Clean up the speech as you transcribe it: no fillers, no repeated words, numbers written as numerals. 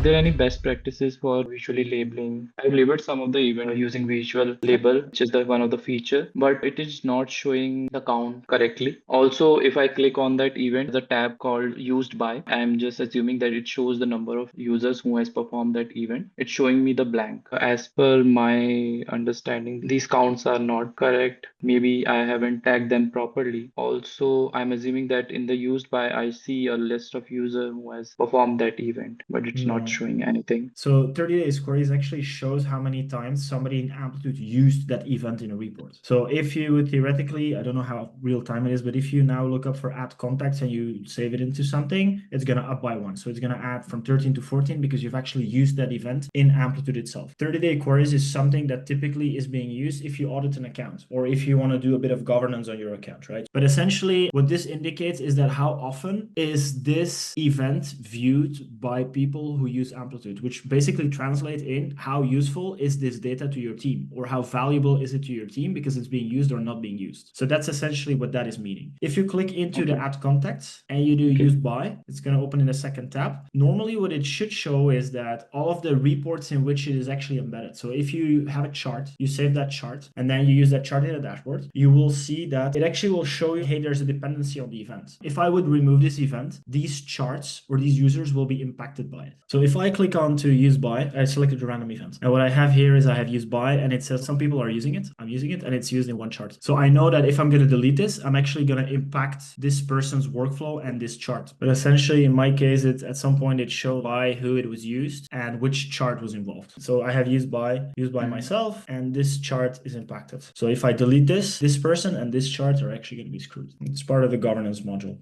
there any best practices for visually labeling? I've labeled some of the event using visual label, which is the one of the feature, but it is not showing the count correctly. Also, if I click on that event, the tab called used by, I'm just assuming that it shows the number of users who has performed that event. It's showing me the blank. As per my understanding, these counts are not correct. Maybe I haven't tagged them properly. Also, I'm assuming that in the used by, I see a list of user who has performed that event, but it's not No. showing anything. So 30-day queries actually shows how many times somebody in Amplitude used that event in a report. So if you would theoretically, I don't know how real time it is, but if you now look up for add contacts and you save it into something, it's going to up by one. So it's going to add from 13 to 14 because you've actually used that event in Amplitude itself. 30-day queries is something that typically is being used if you audit an account or if you want to do a bit of governance on your account, right? But essentially what this indicates is that how often is this event viewed by people who use Amplitude, which basically translates in how useful is this data to your team or how valuable is it to your team because it's being used or not being used. So that's essentially what that is meaning. If you click into the Okay. add contacts and you do Okay. use by, it's going to open in a second tab. Normally what it should show is that all of the reports in which it is actually embedded. So if you have a chart, you save that chart and then you use that chart in a dashboard, you will see that it actually will show you, hey, there's a dependency on the event. If I would remove this event, these charts or these users will be impacted by it. So if I click on to use by, I selected a random event. And what I have here is I have used by and it says some people are using it. I'm using it and it's used in one chart. So I know that if I'm going to delete this, I'm actually going to impact this person's workflow and this chart. But essentially in my case, it's at some point it showed by who it was used and which chart was involved. So I have used by Mm. myself and this chart is impacted. So if I delete this person and this chart are actually going to be screwed. It's part of the governance module.